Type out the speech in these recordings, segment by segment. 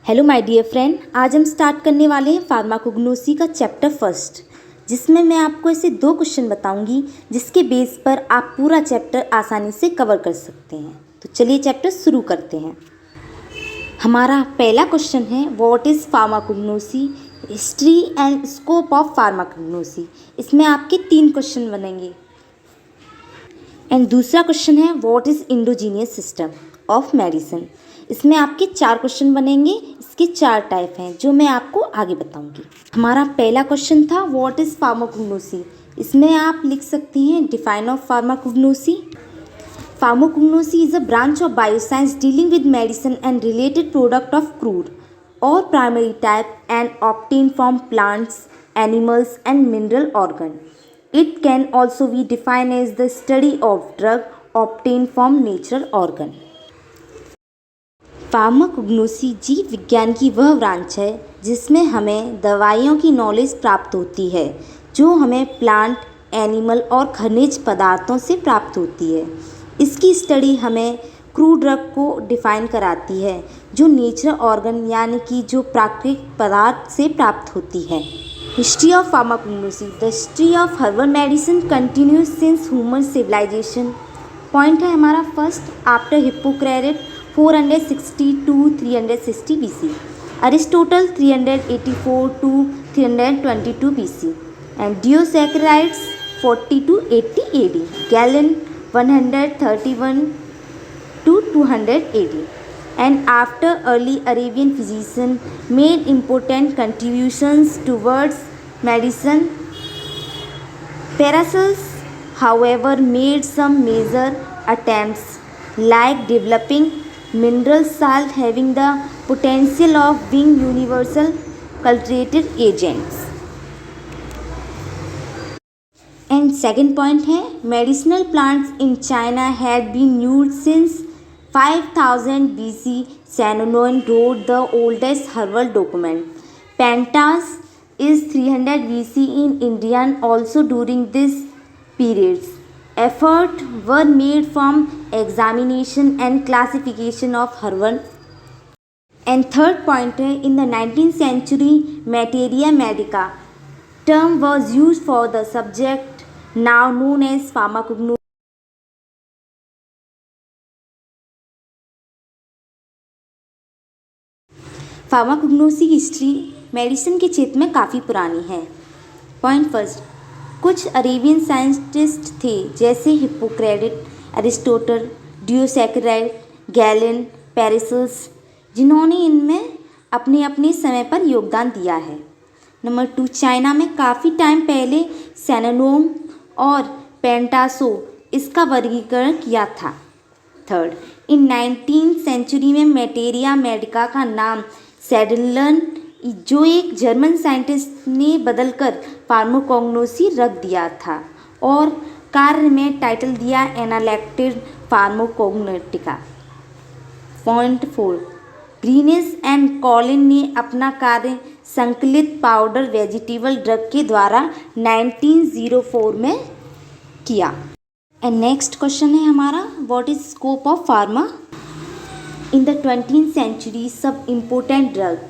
Hello my dear friend, आज हम start करने वाले हैं फार्माकोग्नोसी का चैप्टर फर्स्ट, जिसमें मैं आपको ऐसे 2 क्वेश्चन बताऊंगी जिसके बेस पर आप पूरा चैप्टर आसानी से कवर कर सकते हैं। तो चलिए चैप्टर शुरू करते हैं। हमारा पहला क्वेश्चन है what is pharmacognosy, history and scope of pharmacognosy. इसमें आपके 3 क्वेश्चन बनेंगे। एंड दूसरा क्वेश्चन है what is endogenous system of medicine. इसमें आपके 4 क्वेश्चन बनेंगे। इसके 4 टाइप हैं जो मैं आपको आगे बताऊंगी। हमारा पहला क्वेश्चन था व्हाट इज़ फार्माकोग्नोसी। इसमें आप लिख सकते हैं define of pharmacognosy. Pharmacognosy is a branch of bioscience dealing with medicine and related product of crude और primary type and obtain from plants, animals and mineral organ. It can also be defined as the study of drug obtained from natural organ. Pharmacognosy जीव विज्ञान की वह branch है जिसमें हमें दवाइयों की नॉलेज प्राप्त होती है जो हमें प्लांट, एनिमल और खनिज पदार्थों से प्राप्त होती है। इसकी स्टडी हमें क्रूड ड्रग को डिफाइन कराती है जो नेचुरल ऑर्गन यानी कि जो प्राकृतिक पदार्थ से प्राप्त होती है। History of pharmacognosy, the history of herbal medicine continues since human civilisation. Point है हमारा first, after Hippocrates 460 to 360 BC, Aristotle 384 to 322 BC, and Dioscorides 40 to 80 AD, Galen 131 to 200 AD. And after early Arabian physicians made important contributions towards medicine, Paracelsus, however, made some major attempts like developing mineral salt having the potential of being universal culturated agents. And second point है medicinal plants in China had been used since 5000 BC. Senonon wrote the oldest herbal document. Pentas is 300 BC in India. Also during this periods, efforts were made from examination and classification of herbal. And third point है in the 19th century materia medica term was used for the subject now known as pharmacognosy. Pharmacognosy की history medicine के क्षेत्र में काफ़ी पुरानी है। Point first, कुछ Arabian scientist थे जैसे हिप्पोक्रेटिस, एरिस्टोटल, डियोस्कैरिड्स, गैलन, पैरासेल्स, जिन्होंने इनमें अपने अपने समय पर योगदान दिया है। नंबर 2, चाइना में काफ़ी टाइम पहले सेनोनोम और पेंटासो इसका वर्गीकरण किया था। थर्ड, इन 19th सेंचुरी में मेटेरिया मेडिका का नाम सैडलन जो एक जर्मन साइंटिस्ट ने बदलकर फार्माकोग्नोसी रख दिया था और कार्य में टाइटल दिया एनालेक्टेड फार्माकोग्नोटिका। पॉइंट 4, ग्रीनिस एंड कॉलिन ने अपना कार्य संकलित पाउडर वेजिटेबल ड्रग के द्वारा 1904 में किया। एंड नेक्स्ट क्वेश्चन है हमारा what is scope of pharma in the 20th century. Some important drugs,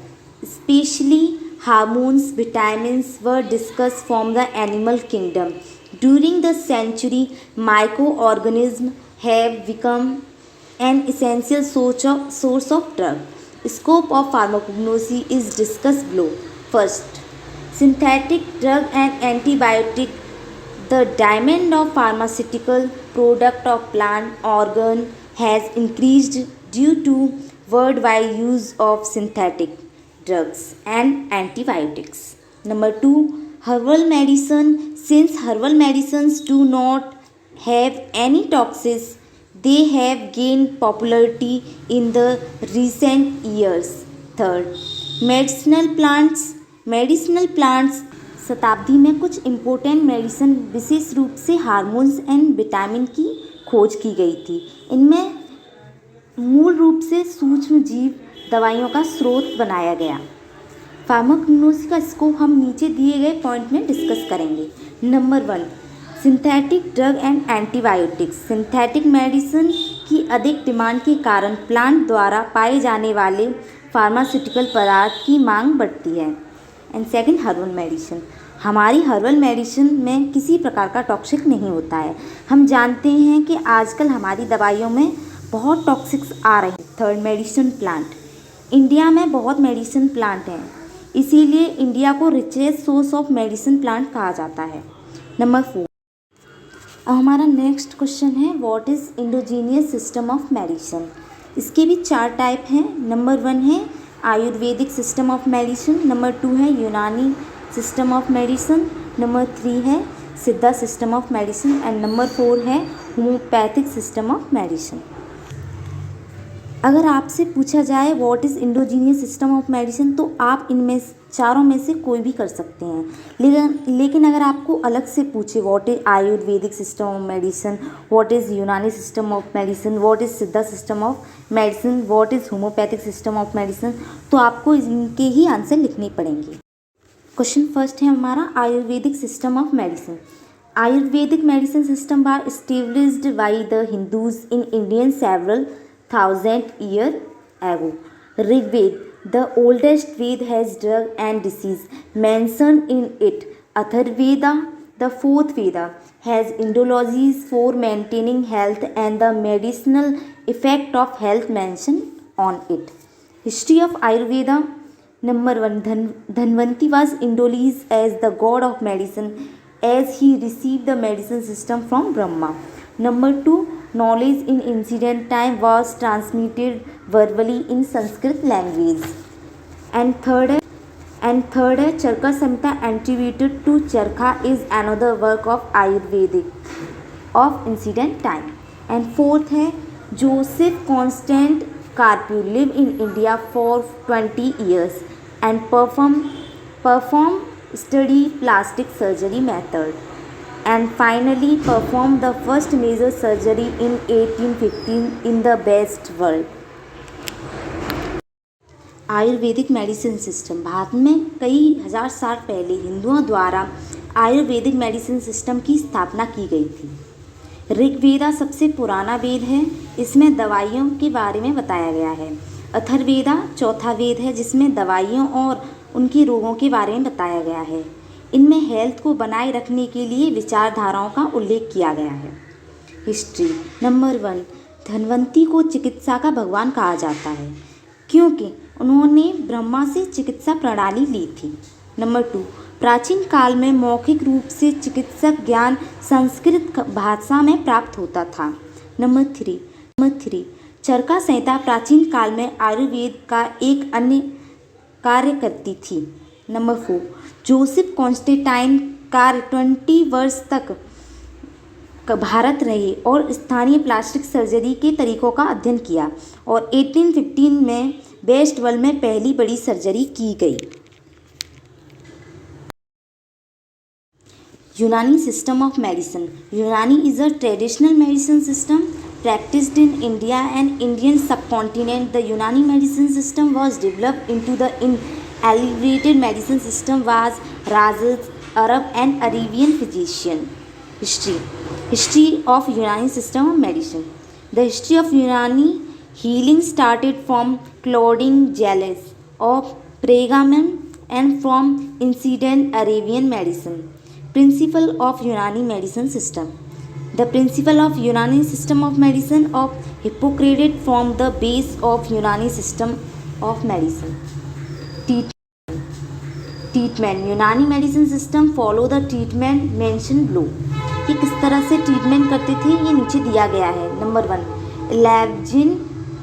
especially hormones, vitamins, were discussed from the animal kingdom. During the century, microorganisms have become an essential source of drug. Scope of pharmacognosy is discussed below. First, synthetic drug and antibiotic. The demand of pharmaceutical product of plant organ has increased due to worldwide use of synthetic drugs and antibiotics. Number 2, herbal medicine. Since herbal medicines do not have any toxins, they have gained popularity in the recent years. Third, medicinal plants. Medicinal plants शताब्दी में कुछ important medicine विशेष रूप से hormones and vitamin की खोज की गई थी। इनमें मूल रूप से सूक्ष्म जीव दवाइयों का स्रोत बनाया गया। फार्माकोग्नोसी का स्कोप हम नीचे दिए गए पॉइंट में डिस्कस करेंगे। Number 1, synthetic drug and antibiotics. Synthetic medicine की अधिक डिमांड के कारण प्लांट द्वारा पाए जाने वाले फार्मास्यूटिकल पदार्थ की मांग बढ़ती है। And second, herbal medicine. हमारी हर्बल मेडिसिन में किसी प्रकार का टॉक्सिक नहीं होता है। हम जानते हैं कि आजकल हमारी दवाइयों में बहुत टॉक्सिक्स आ रहे हैं। Third, medicine plant. इंडिया में बहुत मेडिसिन प्लांट हैं, इसीलिए इंडिया को richest source of medicine plant कहा जाता है। नंबर 4, हमारा नेक्स्ट क्वेश्चन है, what is endogenous system of medicine. इसके भी 4 टाइप हैं। नंबर 1 है Ayurvedic system of medicine, number 2 है यूनानी सिस्टम ऑफ मेडिसिन, नंबर 3 है सिद्धा system of medicine and number 4 है होम्योपैथिक सिस्टम ऑफ मेडिसिन। अगर आपसे पूछा जाए what is endogenous system of medicine, तो आप इनमें चारों में से कोई भी कर सकते हैं। लेकिन अगर आपको अलग से पूछे what is Ayurvedic system of medicine, what is Unani system of medicine, what is Siddha system of medicine, what is homeopathic system of medicine, तो आपको इनके ही आंसर लिखने पड़ेंगे। क्वेश्चन फर्स्ट है हमारा, Ayurvedic system of medicine. Ayurvedic medicine system was established by the Hindus in Indian several thousand years ago. Rigved, the oldest Ved, has drug and disease mentioned in it. Atharvaveda, the fourth Veda, has Indologies for maintaining health and the medicinal effect of health mentioned on it. History of Ayurveda. Number 1, Dhanvanti was Indolized as the god of medicine as he received the medicine system from Brahma. Number 2, knowledge in ancient time was transmitted verbally in Sanskrit language. And third है Charka Samhita attributed to Charka is another work of Ayurvedic of ancient time. And fourth है Joseph Constant Carpew lived in India for 20 years and performed study plastic surgery method. And finally performed the first major surgery in 1815 in the West world. Ayurvedic medicine system. Bharat में कई हजार साल पहले हिंदुओं द्वारा Ayurvedic medicine system की स्थापना की गई थी। ऋग्वेदा सबसे पुराना वेद है, इसमें दवाइयों के बारे में बताया गया है। अथर्ववेदा चौथा वेद है, जिसमें दवाइयों और उनके रोगों के बारे में बताया गया है। इनमें हेल्थ को बनाए रखने के लिए विचारधाराओं का उल्लेख किया गया है। हिस्ट्री। नंबर 1, धन्वंती को चिकित्सा का भगवान कहा जाता है क्योंकि उन्होंने ब्रह्मा से चिकित्सा प्रणाली ली थी। नंबर 2, प्राचीन काल में मौखिक रूप से चिकित्सक ज्ञान संस्कृत भाषा में प्राप्त होता था। नंबर 3, चरका संहिता प्राचीन काल में आयुर्वेद का एक अन्य कार्य करती थी। नंबर 4, जोसेफ कॉन्स्टेंटाइन कार्य 20 वर्ष तक भारत रहे और स्थानीय प्लास्टिक सर्जरी के तरीकों का अध्ययन किया और 1815 में वेस्ट वर्ल्ड में पहली बड़ी सर्जरी की गई। यूनानी सिस्टम ऑफ मेडिसिन। यूनानी is a traditional medicine system practiced in India and Indian subcontinent. The Unani medicine system was developed into the elaborated medicine system was Rajas, Arab and Arabian physician. History of Unani system of medicine. The history of Unani healing started from Claudine Gallus of Pergamon and from ancient Arabian medicine. Principle of Unani medicine system. The principle of Unani system of medicine of Hippocrates formed the base of Unani system of medicine. Treatment. Unani medicine system follow the treatment mentioned below. ये किस तरह से treatment करते थे ये नीचे दिया गया है। नंबर 1, इलेवजिन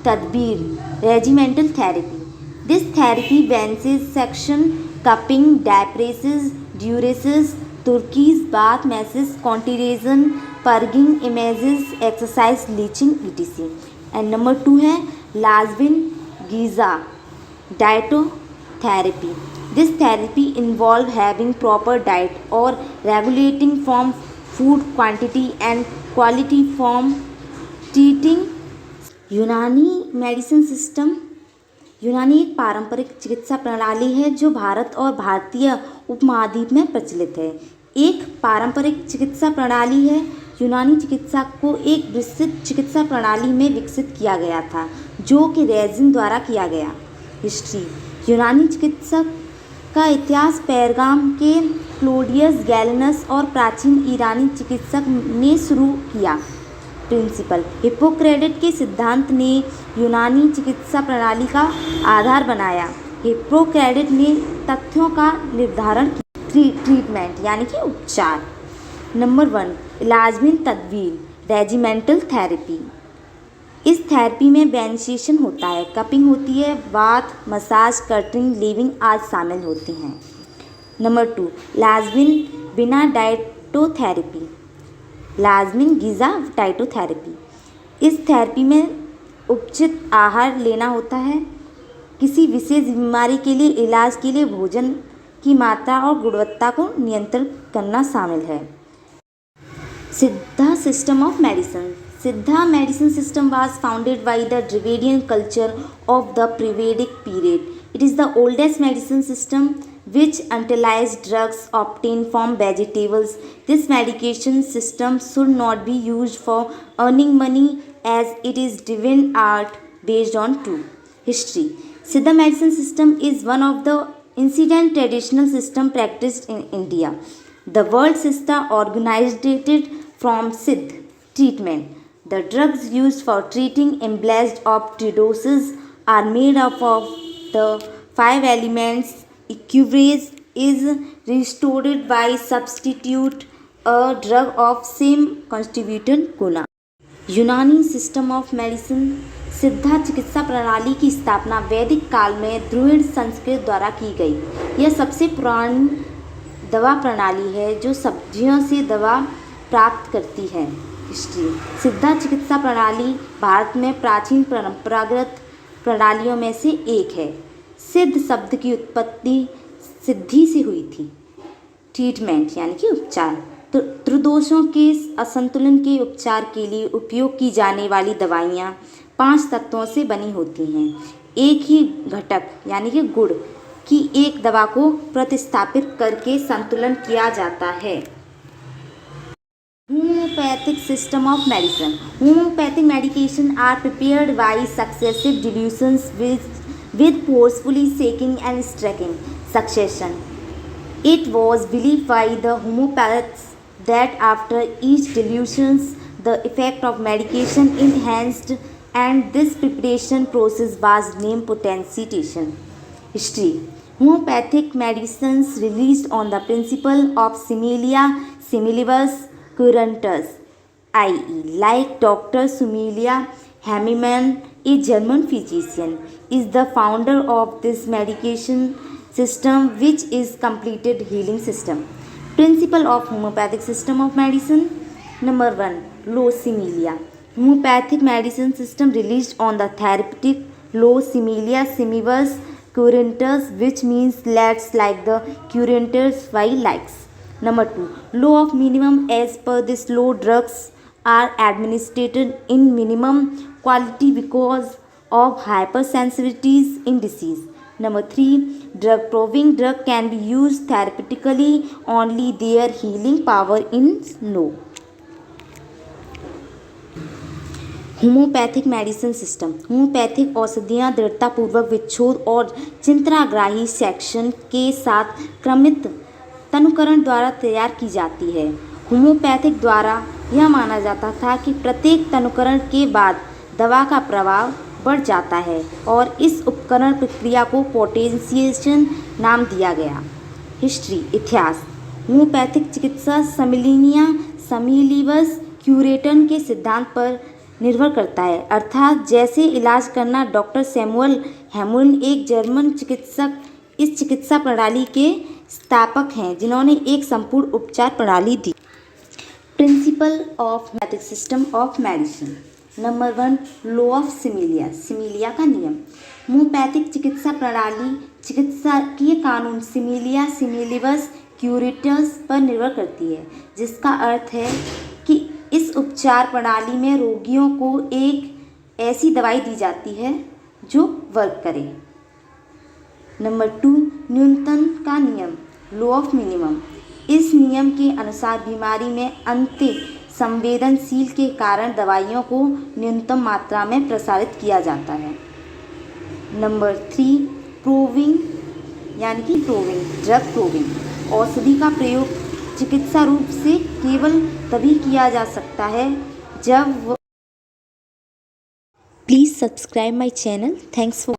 तदबीर regimental therapy. This therapy bases section cupping diaphoresis diuresis Turkish bath massage counterirritation purging emesis exercise leeching etc. And number 2 है लाजविन गीजा dietotherapy. This therapy involve having proper diet और regulating from food quantity and quality from treating. Unani medicine system. Unani एक पारंपरिक चिकित्सा प्रणाली है जो भारत और भारतीय उपमहाद्वीप में प्रचलित है. एक पारंपरिक चिकित्सा प्रणाली है. यूनानी चिकित्सा को एक विस्तृत चिकित्सा प्रणाली में विकसित किया गया था जो कि रेजिन द्वारा किया गया. हिस्ट्री। यूनानी चिकित्सक का इतिहास पेरगाम के क्लोडियस गैलेनस और प्राचीन ईरानी चिकित्सक ने शुरू किया। प्रिंसिपल। हिप्पोक्रेटिस के सिद्धांत ने यूनानी चिकित्सा प्रणाली का आधार बनाया। हिप्पोक्रेटिस ने तथ्यों का निर्धारण किया। ट्रीटमेंट यानी कि उपचार। नंबर 1, इलाज में तदवीर, रेजिमेंटल थेरेपी। इस थेरेपी में वेनेशिएशन होता है, कपिंग होती है, बाथ, मसाज, कटरिंग, लीविंग आदि शामिल होती हैं। नंबर 2, लाजमिन बिना डाइटोथेरेपी, लाजमिन गिज़ा डाइटोथेरेपी। इस थेरेपी में उचित आहार लेना होता है। किसी विशेष बीमारी के लिए इलाज के लिए भोजन की मात्रा और गुणवत्ता को नियंत्रित करना शामिल है। सिद्धा system of medicine. Siddha medicine system was founded by the Dravidian culture of the pre-Vedic period. It is the oldest medicine system which utilized drugs obtained from vegetables. This medication system should not be used for earning money as it is divine art based on truth. History. Siddha medicine system is one of the ancient traditional system practiced in India. The word Siddha originated from Siddh, treatment. The drugs used for treating embellished obturosis are made up of the 5 elements. Equilibrium is restored by substitute a drug of same constituent guna. यूनानी system of medicine. सिद्धा चिकित्सा प्रणाली की स्थापना वैदिक काल में द्रुहिड़ संस्कृत द्वारा की गई। यह सबसे पुरानी दवा प्रणाली है जो सब्जियों से दवा प्राप्त करती है। हिस्ट्री। सिद्धा चिकित्सा प्रणाली भारत में प्राचीन परंपरागत प्रणालियों में से एक है। सिद्ध शब्द की उत्पत्ति सिद्धि से हुई थी। ट्रीटमेंट यानी कि उपचार। त्रिदोषों के असंतुलन के उपचार के लिए उपयोग की जाने वाली दवाइयाँ 5 तत्वों से बनी होती हैं। एक ही घटक यानी कि गुण की एक दवा को प्रतिस्थापित करके संतुलन किया जाता है। Homeopathic system of medicine. Homeopathic medication are prepared by successive dilutions with forcefully shaking and stirring succession. It was believed by the homeopaths that after each dilution, the effect of medication enhanced, and this preparation process was named potentiation. History. Homeopathic medicines released on the principle of similia similibus curantus, i.e. like Dr. Sumelia Hahnemann, a German physician, is the founder of this medication system which is completed healing system. Principle of homeopathic system of medicine. Number 1, low similia. Homeopathic medicine system released on the therapeutic low similia similibus curantus, which means let's like the curantus by likes. Number 2, law of minimum. As per this law, drugs are administered in minimum quantity because of hypersensitivities in disease. Number 3, drug proving. Drug can be used therapeutically, only their healing power is low. Homeopathic medicine system. Homeopathic औषधियाँ दृढ़तापूर्वक विच्छोद और चिंतनाग्राही section के साथ क्रमित तनुकरण द्वारा तैयार की जाती है। Homeopathic द्वारा यह माना जाता था कि प्रत्येक तनुकरण के बाद दवा का प्रभाव बढ़ जाता है और इस उपकरण प्रक्रिया को पोटेंशिएशन नाम दिया गया। हिस्ट्री। इतिहास। होम्योपैथिक चिकित्सा सिमिलिबस क्यूरेटन के सिद्धांत पर निर्भर करता है, अर्थात जैसे इलाज करना। डॉक्टर सैमुअल हैमलिन एक जर्मन चिकित्सक इस चिकित्सा प्रणाली के स्थापक हैं जिन्होंने एक संपूर्ण उपचार प्रणाली दी। Principle of homeopathic system of medicine. Number 1, law of similia. Similia का नियम। होम्योपैथिक चिकित्सा प्रणाली चिकित्सकीय कानून सिमिलिया सिमिलिबस क्यूरेटस पर निर्भर करती है, जिसका अर्थ है कि इस उपचार प्रणाली में रोगियों को एक ऐसी दवाई दी जाती है जो वर्क करे। नंबर 2, न्यूनतम का नियम, लॉ ऑफ मिनिमम। इस नियम के अनुसार बीमारी में अति संवेदनशील के कारण दवाइयों को न्यूनतम मात्रा में प्रसारित किया जाता है। नंबर 3, यानी कि प्रूविंग, ड्रग प्रूविंग। औषधि का प्रयोग चिकित्सा रूप से केवल तभी किया जा सकता है जब। Please subscribe my channel. Thanks for